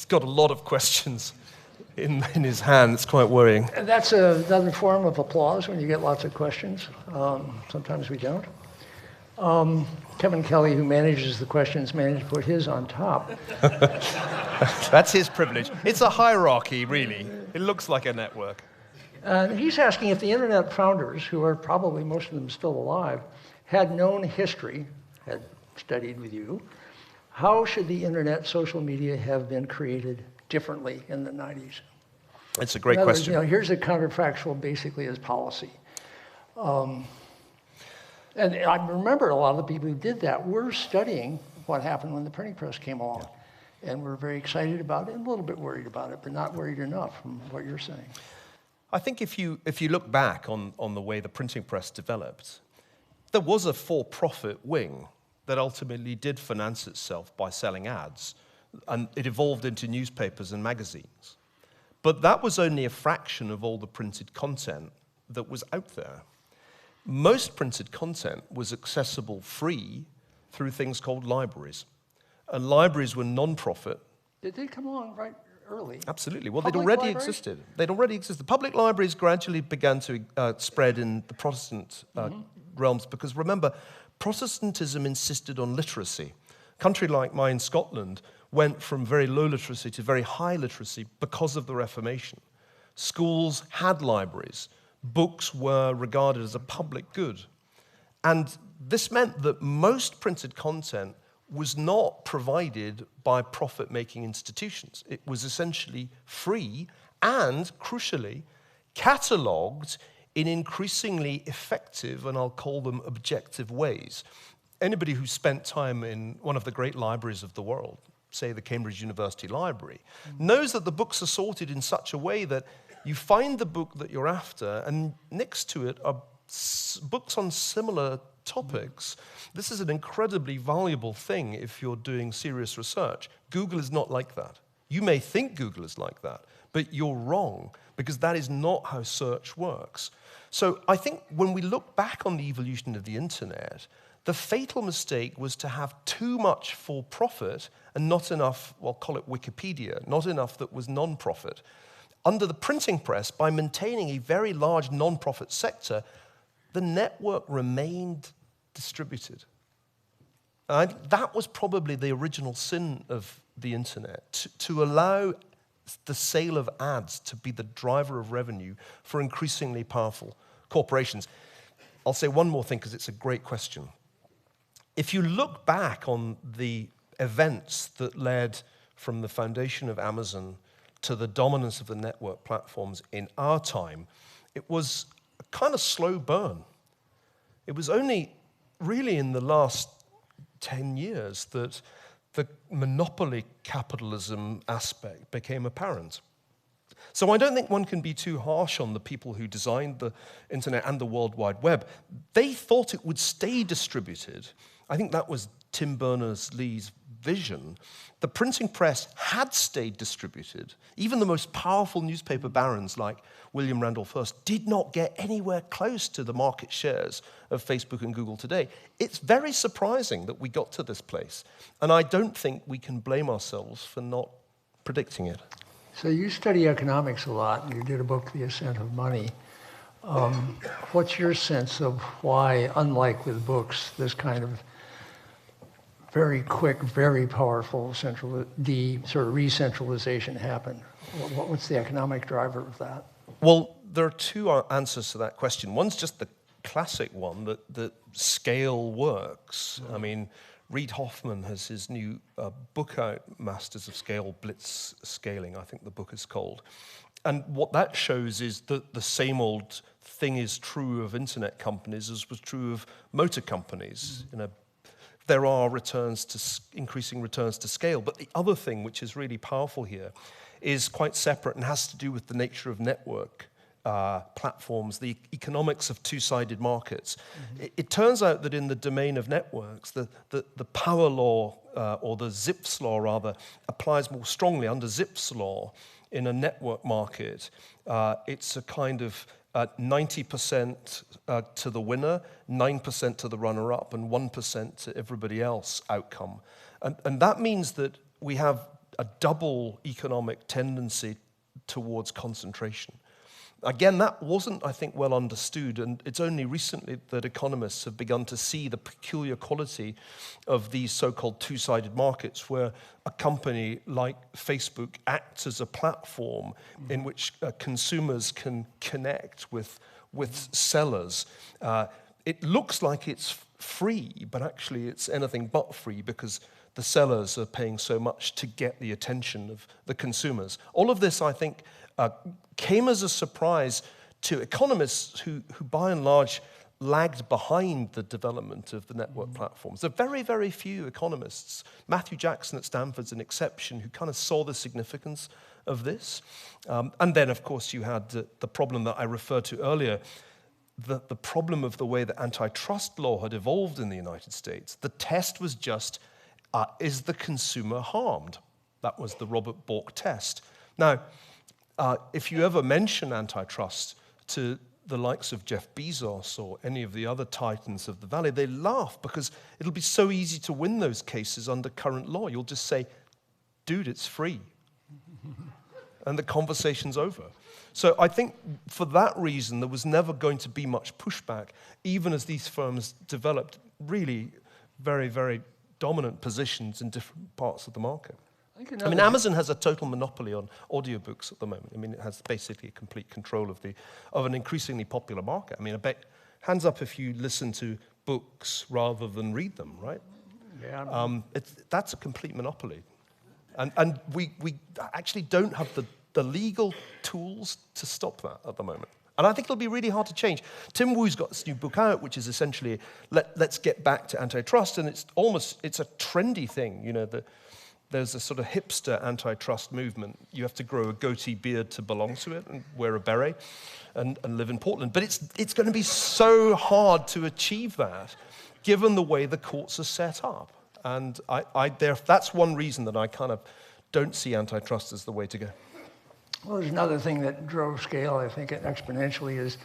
got a lot of questions in his hand. It's quite worrying. And that's another form of applause when you get lots of questions. Sometimes we don't. Kevin Kelly, who manages the questions, managed to put his on top. That's his privilege. It's a hierarchy, really. It looks like a network. He's asking if the internet founders, who are probably most of them still alive, had known history, had studied with you, how should the internet, social media have been created differently in the 90s? It's a great question. Here's a counterfactual, basically, as policy. And I remember a lot of the people who did that were studying what happened when the printing press came along. And we're very excited about it and a little bit worried about it, but not worried enough from what you're saying. I think if you look back on the way the printing press developed, there was a for-profit wing that ultimately did finance itself by selling ads, and it evolved into newspapers and magazines. But that was only a fraction of all the printed content that was out there. Most printed content was accessible free through things called libraries. And libraries were non-profit. Did they come along right early? Absolutely. Well, they'd already existed. Public libraries gradually began to spread in the Protestant realms because, remember, Protestantism insisted on literacy. A country like mine, Scotland, went from very low literacy to very high literacy because of the Reformation. Schools had libraries. Books were regarded as a public good. And this meant that most printed content was not provided by profit-making institutions. It was essentially free and, crucially, catalogued in increasingly effective, and I'll call them objective ways. Anybody who spent time in one of the great libraries of the world, say the Cambridge University Library, knows that the books are sorted in such a way that you find the book that you're after, and next to it are books on similar topics. This is an incredibly valuable thing if you're doing serious research. Google is not like that. You may think Google is like that, but you're wrong, because that is not how search works. So I think when we look back on the evolution of the internet, the fatal mistake was to have too much for profit and not enough, well, call it Wikipedia, not enough that was non-profit. Under the printing press, by maintaining a very large non-profit sector, the network remained distributed. And that was probably the original sin of the internet, to allow the sale of ads to be the driver of revenue for increasingly powerful corporations. I'll say one more thing because it's a great question. If you look back on the events that led from the foundation of Amazon to the dominance of the network platforms in our time, it was a kind of slow burn. It was only really in the last 10 years that the monopoly capitalism aspect became apparent. So I don't think one can be too harsh on the people who designed the internet and the World Wide Web. They thought it would stay distributed. I think that was Tim Berners-Lee's vision. The printing press had stayed distributed. Even the most powerful newspaper barons like William Randolph Hearst did not get anywhere close to the market shares of Facebook and Google today. It's very surprising that we got to this place. And I don't think we can blame ourselves for not predicting it. So you study economics a lot, and you did a book, The Ascent of Money. What's your sense of why, unlike with books, this kind of very quick, very powerful sort of re-centralization happened? What's the economic driver of that? Well, there are two answers to that question. One's just the classic one, that scale works. I mean, Reid Hoffman has his new book out, Masters of Scale, Blitz Scaling, I think the book is called. And what that shows is that the same old thing is true of internet companies as was true of motor companies. You know, there are increasing returns to scale. But the other thing, which is really powerful here, is quite separate and has to do with the nature of network platforms, the economics of two-sided markets. It turns out that in the domain of networks, the power law, or the Zipf's law rather, applies more strongly. Under Zipf's law, in a network market, it's a kind of 90% to the winner, 9% to the runner-up, and 1% to everybody else outcome. And that means that we have a double economic tendency towards concentration. Again, that wasn't, I think, well understood, and it's only recently that economists have begun to see the peculiar quality of these so-called two-sided markets, where a company like Facebook acts as a platform in which consumers can connect with sellers. It looks like it's free, but actually it's anything but free, because the sellers are paying so much to get the attention of the consumers. All of this, I think, came as a surprise to economists who by and large lagged behind the development of the network platforms. There are very, very few economists, Matthew Jackson at Stanford's an exception, who kind of saw the significance of this. And then, of course, you had the problem that I referred to earlier, the problem of the way that antitrust law had evolved in the United States. The test was just, is the consumer harmed? That was the Robert Bork test. Now, if you ever mention antitrust to the likes of Jeff Bezos or any of the other titans of the Valley, they laugh, because it'll be so easy to win those cases under current law. You'll just say, dude, it's free. And the conversation's over. So I think for that reason, there was never going to be much pushback, even as these firms developed really very, very dominant positions in different parts of the market. I mean, Amazon has a total monopoly on audiobooks at the moment. I mean, it has basically complete control of an increasingly popular market. I mean, I bet, hands up if you listen to books rather than read them, right? Yeah. That's a complete monopoly. And we actually don't have the legal tools to stop that at the moment. And I think it'll be really hard to change. Tim Wu's got this new book out, which is essentially, let's get back to antitrust, and it's a trendy thing, you know, there's a sort of hipster antitrust movement. You have to grow a goatee beard to belong to it and wear a beret and live in Portland. But it's going to be so hard to achieve that, given the way the courts are set up. And that's one reason that I kind of don't see antitrust as the way to go. Well, there's another thing that drove scale, I think, exponentially, is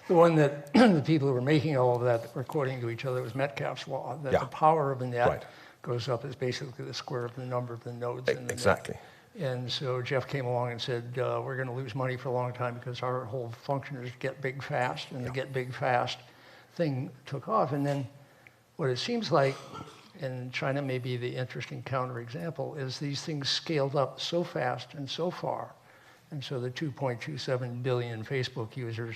the one that the people who were making all of that were quoting to each other was Metcalfe's law, that the power of a net goes up is basically the square of the number of the nodes in the exactly. net. And so Jeff came along and said, we're going to lose money for a long time because our whole function is get big fast, and the get big fast thing took off. And then what it seems like, and China may be the interesting counterexample, is these things scaled up so fast and so far. And so the 2.27 billion Facebook users,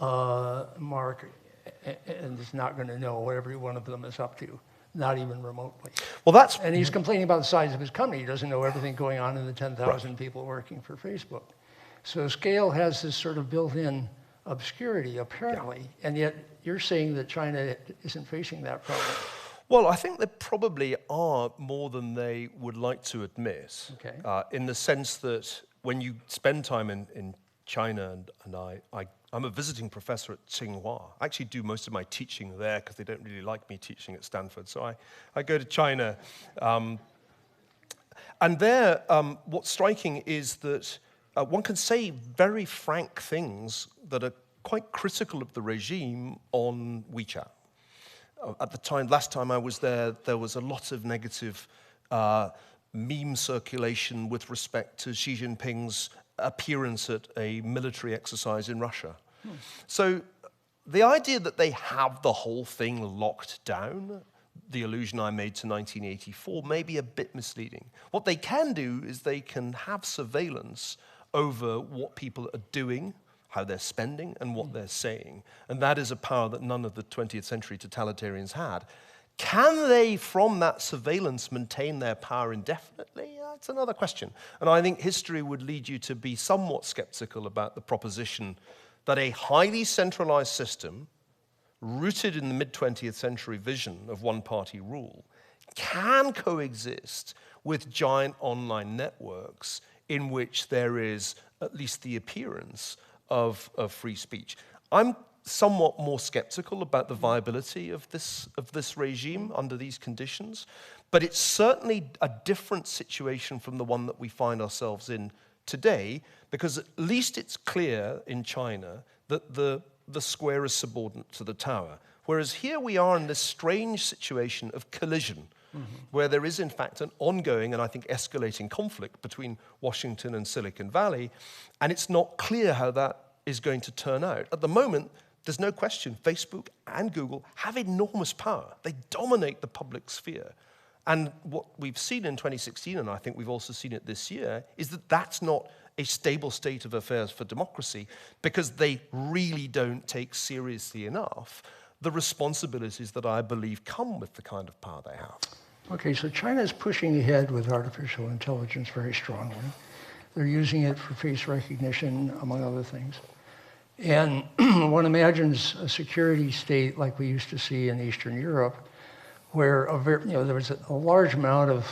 Mark is not going to know what every one of them is up to. Not even remotely. Well, and he's complaining about the size of his company. He doesn't know everything going on in the 10,000 people working for Facebook. So scale has this sort of built-in obscurity, apparently, and yet you're saying that China isn't facing that problem. Well, I think they probably are more than they would like to admit, in the sense that when you spend time in China, and I'm a visiting professor at Tsinghua. I actually do most of my teaching there because they don't really like me teaching at Stanford. So I go to China. And there, what's striking is that one can say very frank things that are quite critical of the regime on WeChat. At the time, last time I was there was a lot of negative meme circulation with respect to Xi Jinping's appearance at a military exercise in Russia. So the idea that they have the whole thing locked down, the allusion I made to 1984, may be a bit misleading. What they can do is they can have surveillance over what people are doing, how they're spending, and what they're saying. And that is a power that none of the 20th century totalitarians had. Can they, from that surveillance, maintain their power indefinitely? That's another question. And I think history would lead you to be somewhat skeptical about the proposition that a highly centralized system, rooted in the mid-20th century vision of one-party rule, can coexist with giant online networks in which there is at least the appearance of free speech. I'm somewhat more skeptical about the viability of this regime under these conditions, but it's certainly a different situation from the one that we find ourselves in today, because at least it's clear in China that the square is subordinate to the tower. Whereas here we are in this strange situation of collision where there is, in fact, an ongoing and I think escalating conflict between Washington and Silicon Valley, and it's not clear how that is going to turn out. At the moment, there's no question Facebook and Google have enormous power. They dominate the public sphere. And what we've seen in 2016, and I think we've also seen it this year, is that that's not a stable state of affairs for democracy because they really don't take seriously enough the responsibilities that I believe come with the kind of power they have. Okay, so China is pushing ahead with artificial intelligence very strongly. They're using it for face recognition, among other things. And one imagines a security state like we used to see in Eastern Europe, where there was a large amount of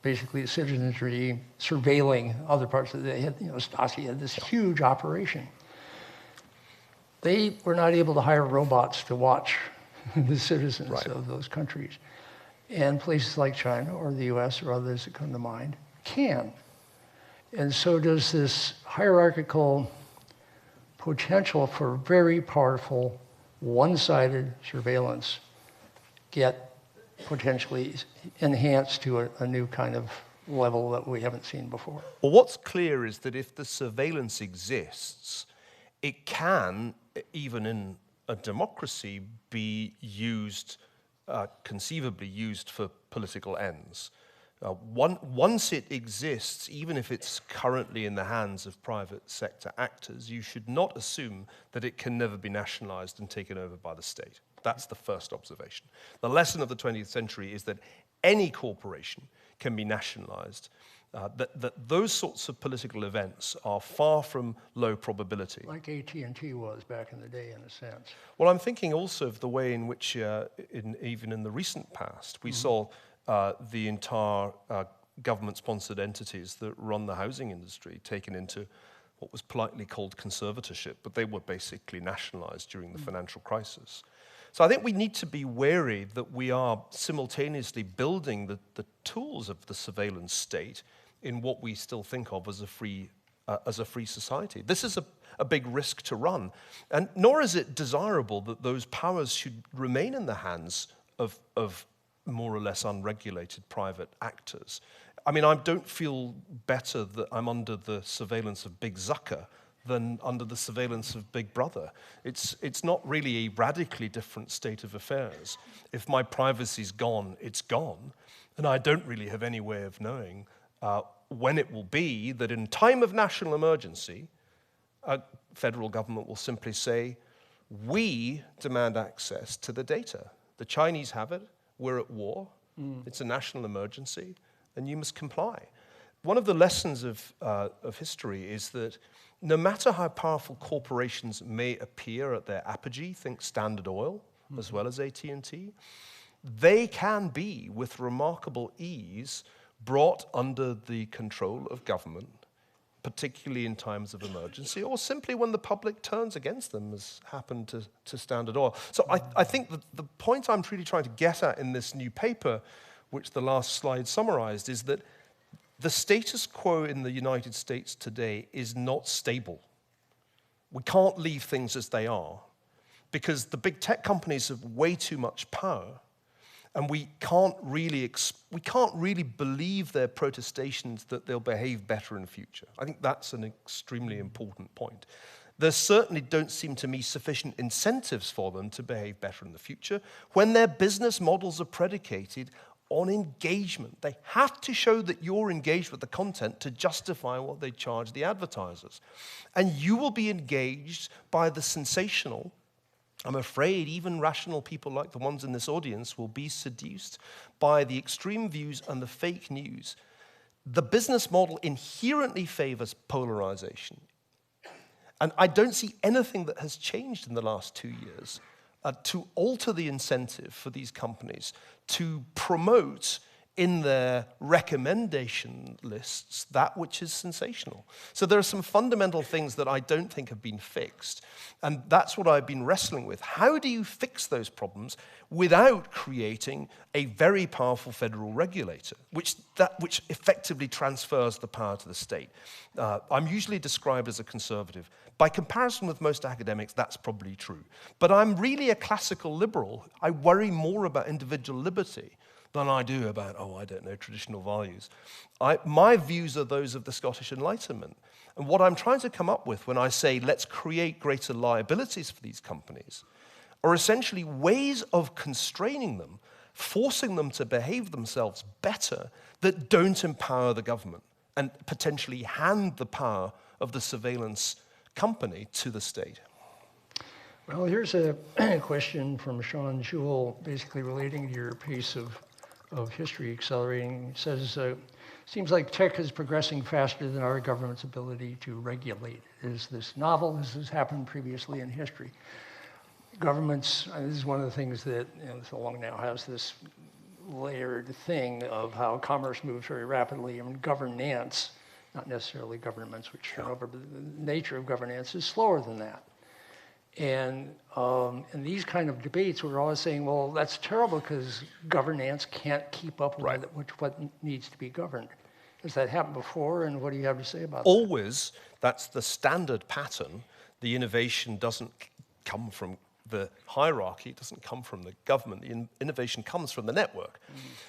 basically citizenry surveilling other parts of Stasi had this huge operation. They were not able to hire robots to watch the citizens of those countries. And places like China or the US or others that come to mind can. And so does this hierarchical potential for very powerful, one-sided surveillance get potentially enhanced to a new kind of level that we haven't seen before? Well, what's clear is that if the surveillance exists, it can, even in a democracy, be used, conceivably used for political ends. Once it exists, even if it's currently in the hands of private sector actors, you should not assume that it can never be nationalized and taken over by the state. That's the first observation. The lesson of the 20th century is that any corporation can be nationalized, that those sorts of political events are far from low probability. Like AT&T was back in the day, in a sense. Well, I'm thinking also of the way in which, even in the recent past, we saw the entire government-sponsored entities that run the housing industry taken into what was politely called conservatorship, but they were basically nationalized during the financial crisis. So I think we need to be wary that we are simultaneously building the tools of the surveillance state in what we still think of as a free society. This is a big risk to run, and nor is it desirable that those powers should remain in the hands of more or less unregulated private actors. I mean, I don't feel better that I'm under the surveillance of Big Zucker than under the surveillance of Big Brother. It's not really a radically different state of affairs. If my privacy's gone, it's gone, and I don't really have any way of knowing when it will be that in time of national emergency, a federal government will simply say, we demand access to the data. The Chinese have it, we're at war, it's a national emergency, and you must comply. One of the lessons of history is that no matter how powerful corporations may appear at their apogee, think Standard Oil as well as AT&T, they can be, with remarkable ease, brought under the control of government, particularly in times of emergency, or simply when the public turns against them, as happened to Standard Oil. So I think that the point I'm really trying to get at in this new paper, which the last slide summarized, is that the status quo in the United States today is not stable. We can't leave things as they are because the big tech companies have way too much power, and we can't really believe their protestations that they'll behave better in the future. I think that's an extremely important point. There certainly don't seem to me sufficient incentives for them to behave better in the future when their business models are predicated on engagement. They have to show that you're engaged with the content to justify what they charge the advertisers. And you will be engaged by the sensational. I'm afraid even rational people like the ones in this audience will be seduced by the extreme views and the fake news. The business model inherently favors polarization. And I don't see anything that has changed in the last 2 years to alter the incentive for these companies to promote in their recommendation lists that which is sensational. So there are some fundamental things that I don't think have been fixed, and that's what I've been wrestling with. How do you fix those problems without creating a very powerful federal regulator, which effectively transfers the power to the state? I'm usually described as a conservative. By comparison with most academics, that's probably true. But I'm really a classical liberal. I worry more about individual liberty than I do about, I don't know, traditional values. My views are those of the Scottish Enlightenment. And what I'm trying to come up with when I say let's create greater liabilities for these companies are essentially ways of constraining them, forcing them to behave themselves better that don't empower the government and potentially hand the power of the surveillance company to the state. Well, here's a question from Sean Jewell, basically relating to your piece of history accelerating. It says, seems like tech is progressing faster than our government's ability to regulate. Is this novel? Has this happened previously in history? Governments, this is one of the things that so long now has this layered thing of how commerce moves very rapidly, and governance, not necessarily governments which turn over, but the nature of governance is slower than that. And in these kind of debates, we're always saying, well, that's terrible because governance can't keep up with what needs to be governed. Has that happened before, and what do you have to say about that? Always, that's the standard pattern. The innovation doesn't come from the hierarchy, it doesn't come from the government. The innovation comes from the network.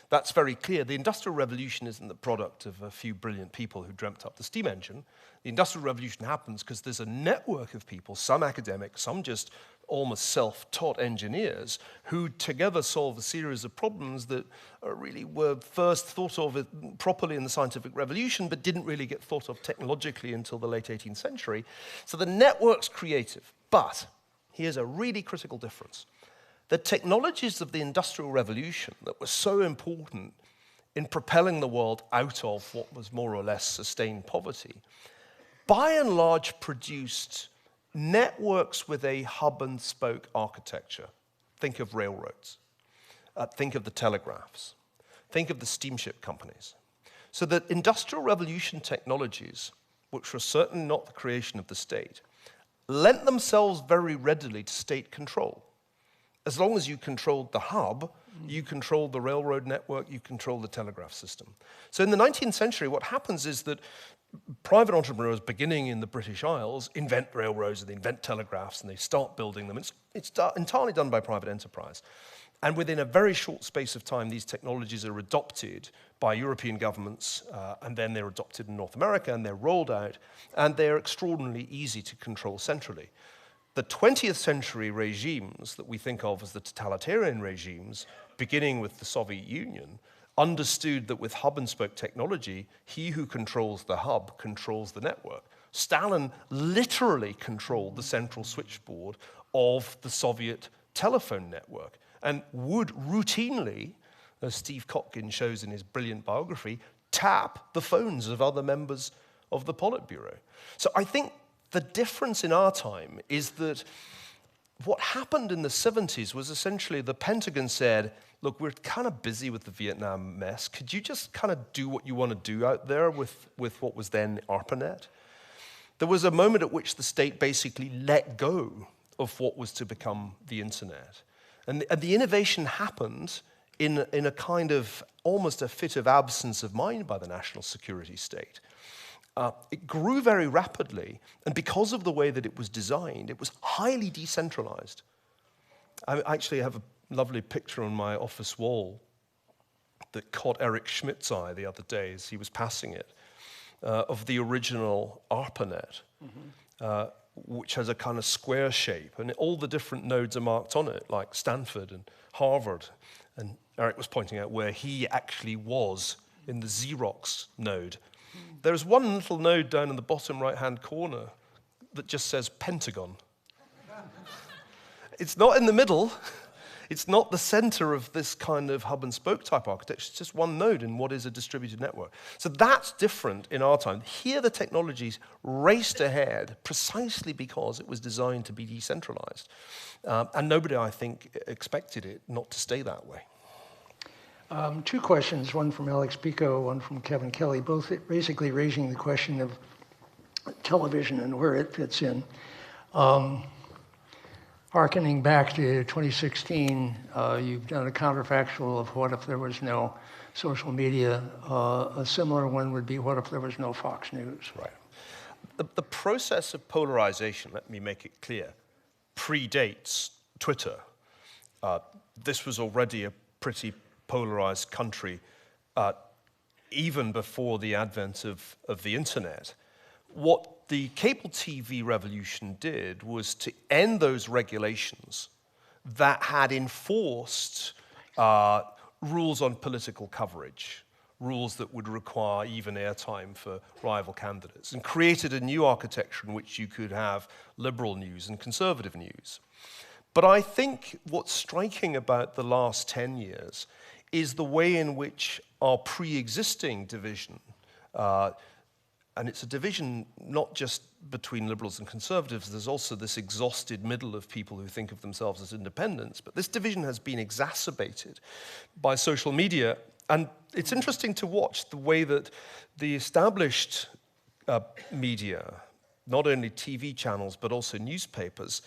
That's very clear. The Industrial Revolution isn't the product of a few brilliant people who dreamt up the steam engine. The Industrial Revolution happens because there's a network of people, some academics, some just almost self-taught engineers, who together solve a series of problems that really were first thought of properly in the scientific revolution, but didn't really get thought of technologically until the late 18th century. So the network's creative, but here's a really critical difference. The technologies of the Industrial Revolution that were so important in propelling the world out of what was more or less sustained poverty, by and large produced networks with a hub-and-spoke architecture. Think of railroads. Think of the telegraphs. Think of the steamship companies. So that Industrial Revolution technologies, which were certainly not the creation of the state, lent themselves very readily to state control. As long as you controlled the hub, you controlled the railroad network, you controlled the telegraph system. So in the 19th century, what happens is that private entrepreneurs beginning in the British Isles invent railroads and they invent telegraphs and they start building them. It's entirely done by private enterprise. And within a very short space of time, these technologies are adopted by European governments, and then they're adopted in North America, and they're rolled out, and they're extraordinarily easy to control centrally. The 20th century regimes that we think of as the totalitarian regimes, beginning with the Soviet Union, understood that with hub-and-spoke technology, he who controls the hub controls the network. Stalin literally controlled the central switchboard of the Soviet telephone network, and would routinely, as Steve Kotkin shows in his brilliant biography, tap the phones of other members of the Politburo. So I think the difference in our time is that what happened in the 70s was essentially the Pentagon said, look, we're kind of busy with the Vietnam mess. Could you just kind of do what you want to do out there with what was then ARPANET? There was a moment at which the state basically let go of what was to become the internet. And the innovation happened in a kind of almost a fit of absence of mind by the national security state. It grew very rapidly, and because of the way that it was designed, it was highly decentralized. I actually have a lovely picture on my office wall that caught Eric Schmidt's eye the other day as he was passing it, of the original ARPANET, which has a kind of square shape, and all the different nodes are marked on it, like Stanford and Harvard. And Eric was pointing out where he actually was in the Xerox node. There's one little node down in the bottom right-hand corner that just says Pentagon. It's not in the middle. It's not the center of this kind of hub-and-spoke type architecture. It's just one node in what is a distributed network. So that's different in our time. Here the technologies raced ahead precisely because it was designed to be decentralized. And nobody, I think, expected it not to stay that way. Two questions, one from Alex Pico, one from Kevin Kelly, both basically raising the question of television and where it fits in. Harkening back to 2016, you've done a counterfactual of what if there was no social media. A similar one would be what if there was no Fox News. Right. The process of polarization, let me make it clear, predates Twitter. This was already a pretty polarized country, even before the advent of the internet. What the cable TV revolution did was to end those regulations that had enforced rules on political coverage, rules that would require even airtime for rival candidates, and created a new architecture in which you could have liberal news and conservative news. But I think what's striking about the last 10 years is the way in which our pre-existing division, and it's a division not just between liberals and conservatives, there's also this exhausted middle of people who think of themselves as independents, but this division has been exacerbated by social media. And it's interesting to watch the way that the established media, not only TV channels but also newspapers,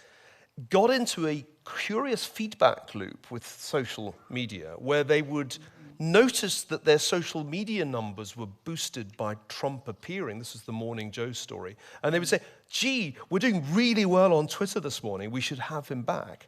got into a curious feedback loop with social media where they would notice that their social media numbers were boosted by Trump appearing. This is the Morning Joe story. And they would say, gee, we're doing really well on Twitter this morning. We should have him back.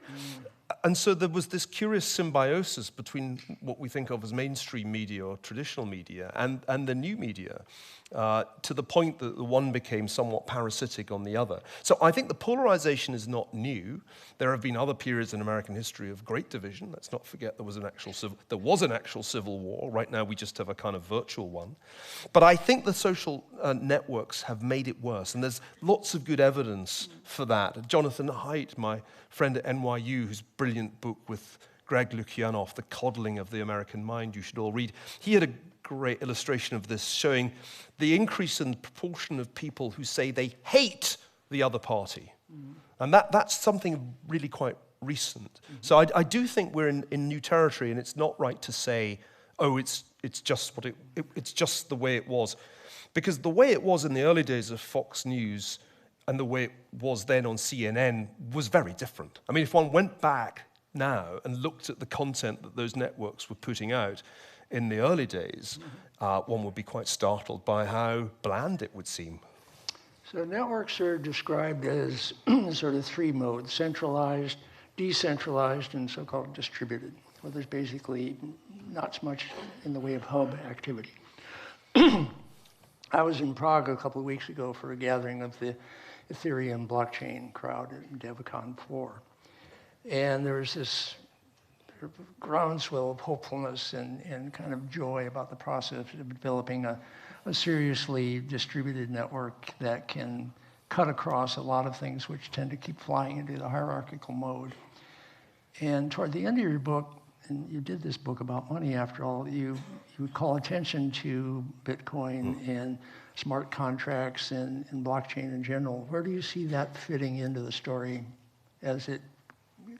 And so there was this curious symbiosis between what we think of as mainstream media or traditional media and the new media, to the point that the one became somewhat parasitic on the other. So I think the polarization is not new. There have been other periods in American history of great division. Let's not forget there was an actual civil war. Right now we just have a kind of virtual one. But I think the social networks have made it worse, and there's lots of good evidence for that. Jonathan Haidt, my friend at NYU, whose brilliant book with Greg Lukianoff, The Coddling of the American Mind, you should all read. He had a great illustration of this, showing the increase in the proportion of people who say they hate the other party. And that's something really quite recent. So I do think we're in new territory, and it's not right to say, oh, it's just it's just the way it was. Because the way it was in the early days of Fox News and the way it was then on CNN was very different. I mean, if one went back now and looked at the content that those networks were putting out in the early days, one would be quite startled by how bland it would seem. So networks are described as sort of three modes: centralized, decentralized, and so-called distributed, where there's basically not so much in the way of hub activity. I was in Prague a couple of weeks ago for a gathering of the Ethereum blockchain crowd at DevCon 4. And there was this sort of groundswell of hopefulness and kind of joy about the process of developing a seriously distributed network that can cut across a lot of things which tend to keep flying into the hierarchical mode. And toward the end of your book, and you did this book about money after all, you call attention to Bitcoin and smart contracts and blockchain in general. Where do you see that fitting into the story as it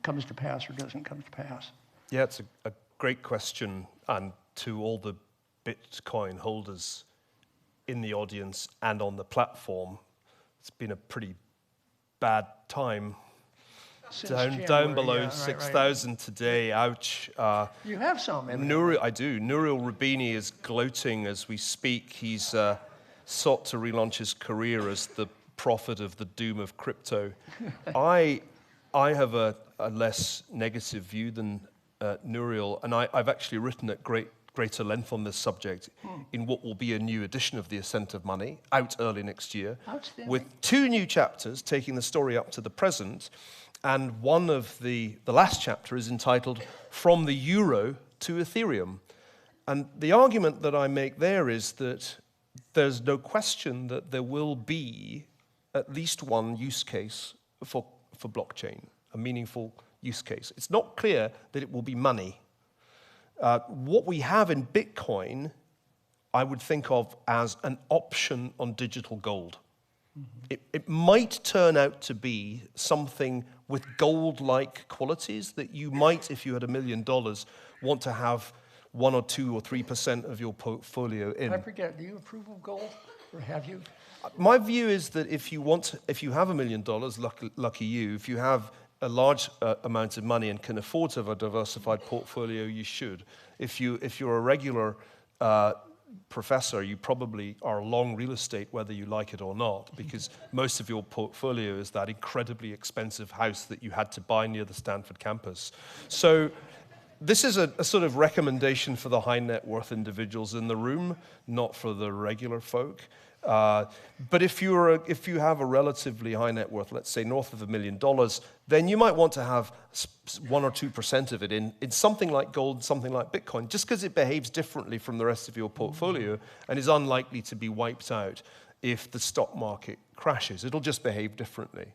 comes to pass or doesn't come to pass? Yeah, it's a great question, and to all the Bitcoin holders in the audience and on the platform, it's been a pretty bad time. Down below 6,000 today, ouch. You have some. I do. Nouriel Roubini is gloating as we speak. He's sought to relaunch his career as the prophet of the doom of crypto. I have a less negative view than Nouriel, and I've actually written at greater length on this subject in what will be a new edition of The Ascent of Money, out early next year, with 2 new chapters taking the story up to the present. And one of the last chapter is entitled From the Euro to Ethereum. And the argument that I make there is that there's no question that there will be at least one use case for blockchain, a meaningful use case. It's not clear that it will be money. What we have in Bitcoin, I would think of as an option on digital gold. It might turn out to be something with gold-like qualities that you might, if you had $1 million, want to have 1 or 2 or 3% of your portfolio in. I forget, do you approve of gold, or have you? My view is that if you have $1 million, lucky you. If you have a large amount of money and can afford to have a diversified portfolio, you should. If you're a regular professor, you probably are long real estate, whether you like it or not, because most of your portfolio is that incredibly expensive house that you had to buy near the Stanford campus. So This is a sort of recommendation for the high net worth individuals in the room, not for the regular folk. But if you have a relatively high net worth, let's say north of $1 million, then you might want to have 1 or 2% of it in something like gold, something like Bitcoin, just because it behaves differently from the rest of your portfolio and is unlikely to be wiped out if the stock market crashes. It'll just behave differently.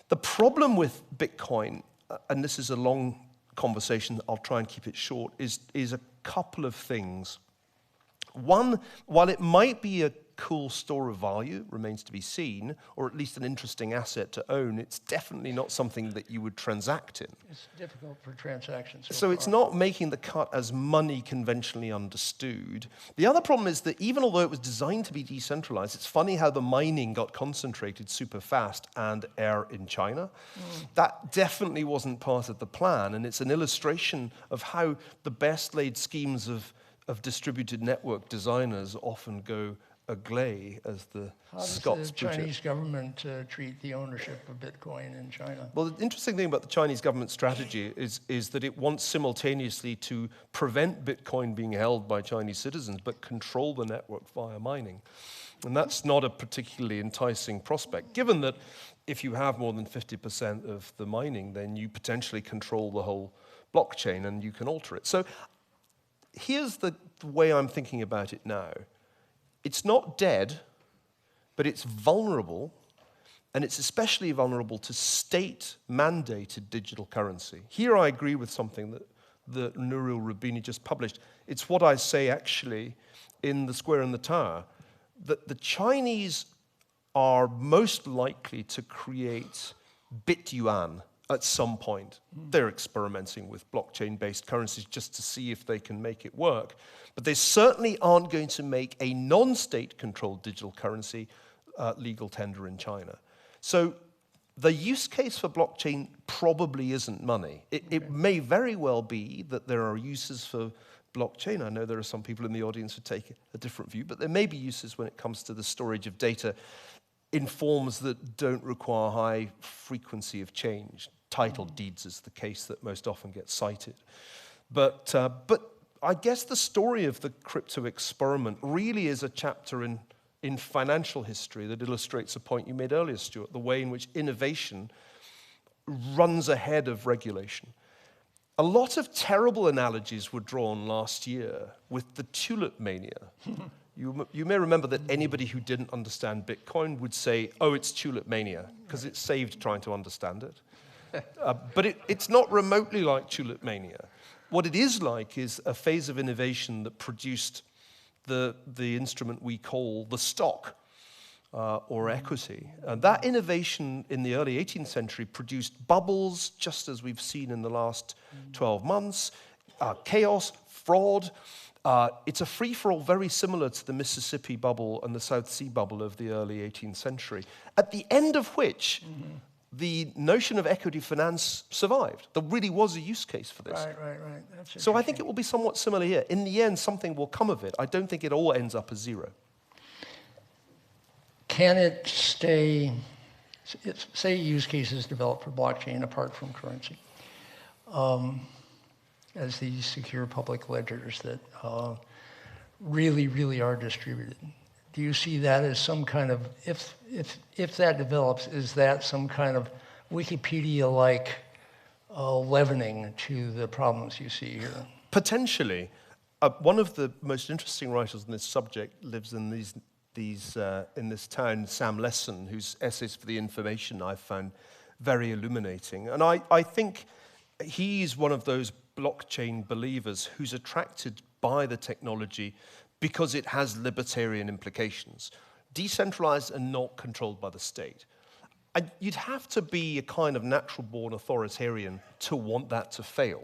The problem with Bitcoin, and this is a long conversation, I'll try and keep it short, is a couple of things. One, while it might be a cool store of value, remains to be seen, or at least an interesting asset to own, it's definitely not something that you would transact in. It's difficult for transactions. So it's not making the cut as money conventionally understood. The other problem is that even although it was designed to be decentralized, it's funny how the mining got concentrated super fast and in China. That definitely wasn't part of the plan, and it's an illustration of how the best laid schemes of distributed network designers often go agley, as the Scots put it. How does the Chinese government treat the ownership of Bitcoin in China? Well, the interesting thing about the Chinese government strategy is that it wants simultaneously to prevent Bitcoin being held by Chinese citizens, but control the network via mining. And that's not a particularly enticing prospect, given that if you have more than 50% of the mining, then you potentially control the whole blockchain and you can alter it. So here's the way I'm thinking about it now. It's not dead, but it's vulnerable, and it's especially vulnerable to state-mandated digital currency. Here I agree with something that Nouriel Roubini just published. It's what I say actually in The Square and the Tower, that the Chinese are most likely to create Bit-Yuan at some point. They're experimenting with blockchain-based currencies just to see if they can make it work. But they certainly aren't going to make a non-state-controlled digital currency legal tender in China. So the use case for blockchain probably isn't money. It may very well be that there are uses for blockchain. I know there are some people in the audience who take a different view, but there may be uses when it comes to the storage of data in forms that don't require high frequency of change. Title deeds is the case that most often gets cited. But I guess the story of the crypto experiment really is a chapter in financial history that illustrates a point you made earlier, Stuart, the way in which innovation runs ahead of regulation. A lot of terrible analogies were drawn last year with the tulip mania. You may remember that anybody who didn't understand Bitcoin would say, oh, it's tulip mania, because it saved trying to understand it. But it's not remotely like tulip mania. What it is like is a phase of innovation that produced the instrument we call the stock or equity. And that innovation in the early 18th century produced bubbles, just as we've seen in the last 12 months, chaos, fraud. It's a free-for-all very similar to the Mississippi bubble and the South Sea bubble of the early 18th century, at the end of which the notion of equity finance survived. There really was a use case for this. Right. That's so I think it will be somewhat similar here. In the end, something will come of it. I don't think it all ends up as zero. Can it stay, say use cases developed for blockchain apart from currency, as these secure public ledgers that really are distributed? Do you see that as some kind of, if that develops, is that some kind of Wikipedia-like leavening to the problems you see here? Potentially. One of the most interesting writers on this subject lives in in this town, Sam Lesson, whose essays for the Information I've found very illuminating. And I think he's one of those blockchain believers who's attracted by the technology because it has libertarian implications, decentralized and not controlled by the state. And you'd have to be a kind of natural-born authoritarian to want that to fail.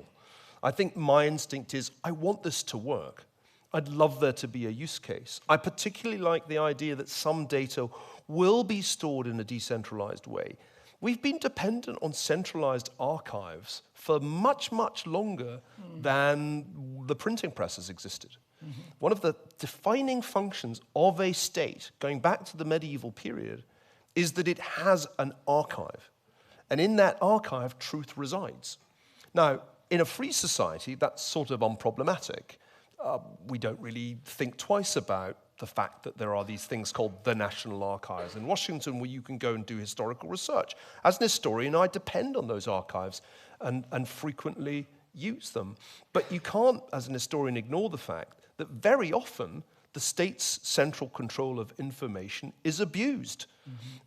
I think my instinct is, I want this to work. I'd love there to be a use case. I particularly like the idea that some data will be stored in a decentralized way. We've been dependent on centralized archives for much, much longer than the printing press has existed. One of the defining functions of a state, going back to the medieval period, is that it has an archive. And in that archive, truth resides. Now, in a free society, that's sort of unproblematic. We don't really think twice about the fact that there are these things called the National Archives in Washington where you can go and do historical research. As an historian, I depend on those archives and frequently use them. But you can't, as an historian, ignore the fact that very often the state's central control of information is abused.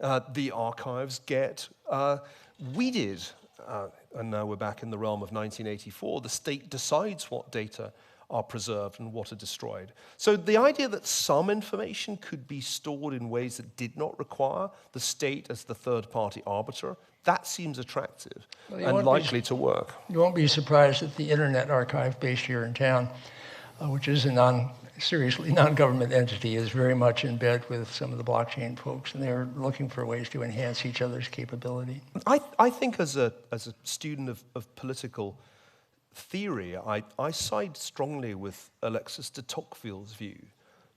The archives get weeded. And now we're back in the realm of 1984. The state decides what data are preserved and what are destroyed. So the idea that some information could be stored in ways that did not require the state as the third-party arbiter, that seems attractive and likely to work. You won't be surprised that the Internet Archive based here in town, which is a seriously non-government entity, is very much in bed with some of the blockchain folks, and they're looking for ways to enhance each other's capability. I think as a student of political theory, I side strongly with Alexis de Tocqueville's view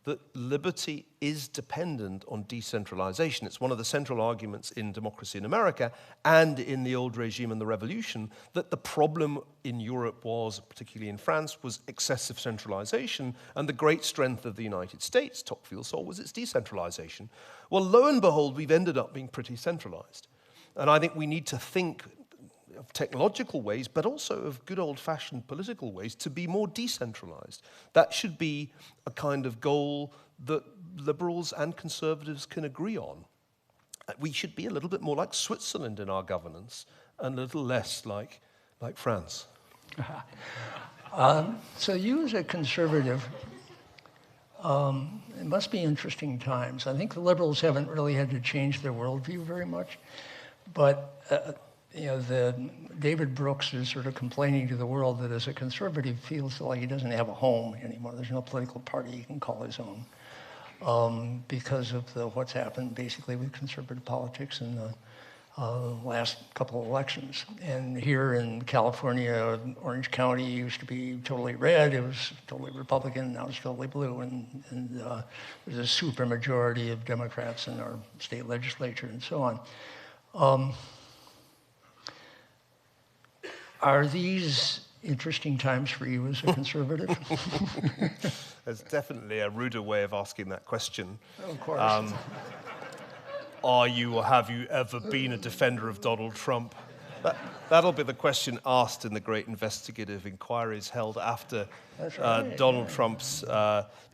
that liberty is dependent on decentralization. It's one of the central arguments in Democracy in America and in the old regime and the revolution that the problem in Europe was, particularly in France, was excessive centralization, and the great strength of the United States, Tocqueville saw, was its decentralization. Well, lo and behold, we've ended up being pretty centralized. And I think we need to think of technological ways, but also of good old-fashioned political ways to be more decentralized. That should be a kind of goal that liberals and conservatives can agree on. We should be a little bit more like Switzerland in our governance and a little less like France. So you as a conservative, it must be interesting times. I think the liberals haven't really had to change their worldview very much, but David Brooks is sort of complaining to the world that as a conservative feels like he doesn't have a home anymore. There's no political party he can call his own because of what's happened basically with conservative politics in the last couple of elections. And here in California, Orange County used to be totally red. It was totally Republican. Now it's totally blue. And there's a supermajority of Democrats in our state legislature and so on. Are these interesting times for you as a conservative? There's definitely a ruder way of asking that question. Of course. Are you or have you ever been a defender of Donald Trump? That'll be the question asked in the great investigative inquiries held after Donald Trump's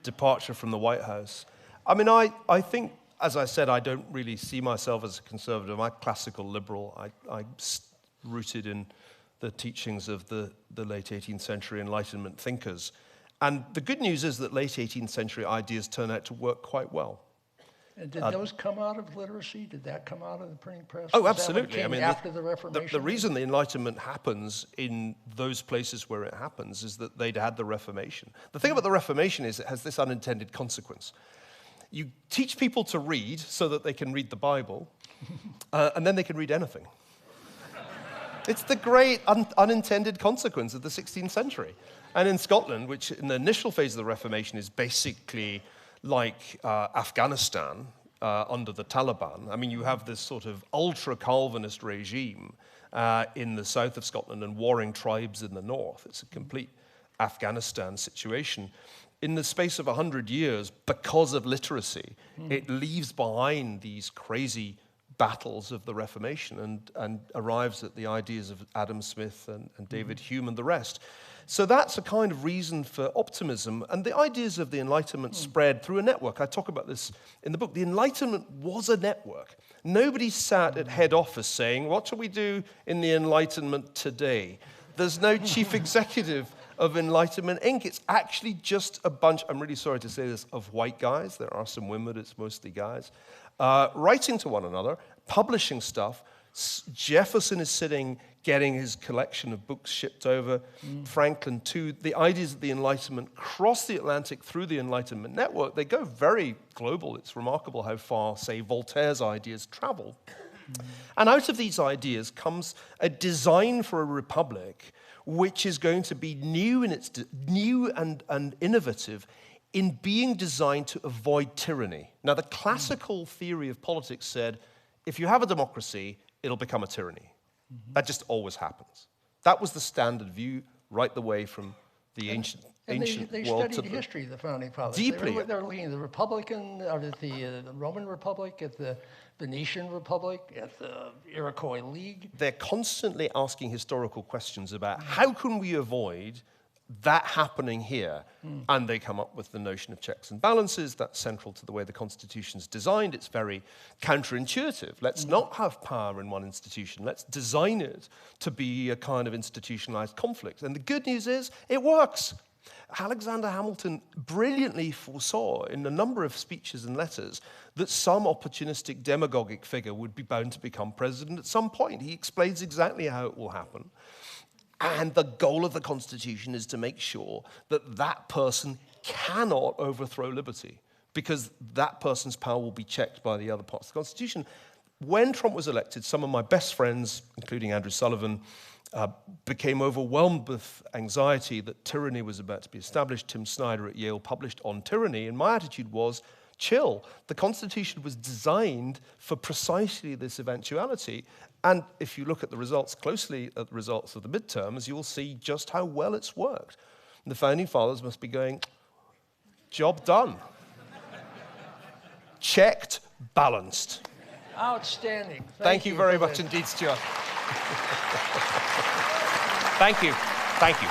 departure from the White House. I mean, I think, as I said, I don't really see myself as a conservative. I'm a classical liberal. I'm rooted in the teachings of the late 18th century Enlightenment thinkers. And the good news is that late 18th century ideas turn out to work quite well. And did those come out of literacy? Did that come out of the printing press? Oh, absolutely. I mean, after the Reformation? The reason the Enlightenment happens in those places where it happens is that they'd had the Reformation. The thing about the Reformation is it has this unintended consequence. You teach people to read so that they can read the Bible, and then they can read anything. It's the great unintended consequence of the 16th century. And in Scotland, which in the initial phase of the Reformation is basically like Afghanistan under the Taliban. I mean, you have this sort of ultra-Calvinist regime in the south of Scotland and warring tribes in the north. It's a complete Afghanistan situation. In the space of 100 years, because of literacy, it leaves behind these crazy battles of the Reformation and arrives at the ideas of Adam Smith and David Hume and the rest. So that's a kind of reason for optimism. And the ideas of the Enlightenment spread through a network. I talk about this in the book. The Enlightenment was a network. Nobody sat at head office saying, what shall we do in the Enlightenment today? There's no chief executive of Enlightenment Inc. It's actually just a bunch, I'm really sorry to say this, of white guys. There are some women, it's mostly guys. Writing to one another, publishing stuff. Jefferson is sitting, getting his collection of books shipped over. Franklin, too. The ideas of the Enlightenment cross the Atlantic through the Enlightenment network. They go very global. It's remarkable how far, say, Voltaire's ideas travel. And out of these ideas comes a design for a republic which is going to be new and innovative in being designed to avoid tyranny. Now, the classical theory of politics said, if you have a democracy, it'll become a tyranny. That just always happens. That was the standard view right the way from the ancient they world studied the history of the founding fathers. Deeply. They were looking at the Republican, or at the Roman Republic, at the Venetian Republic, at the Iroquois League. They're constantly asking historical questions about how can we avoid that happening here? And they come up with the notion of checks and balances. That's central to the way the Constitution's designed. It's very counterintuitive. Let's not have power in one institution. Let's design it to be a kind of institutionalized conflict. And the good news is it works. Alexander Hamilton brilliantly foresaw in a number of speeches and letters that some opportunistic demagogic figure would be bound to become president at some point. He explains exactly how it will happen. And the goal of the Constitution is to make sure that that person cannot overthrow liberty, because that person's power will be checked by the other parts of the Constitution. When Trump was elected, some of my best friends, including Andrew Sullivan, became overwhelmed with anxiety that tyranny was about to be established. Tim Snyder at Yale published on tyranny, and my attitude was, chill. The Constitution was designed for precisely this eventuality. And if you look at the results closely, at the results of the midterms, you'll see just how well it's worked. And the Founding Fathers must be going, job done. Checked, balanced. Outstanding. Thank you very much indeed, Stuart. Thank you. Thank you.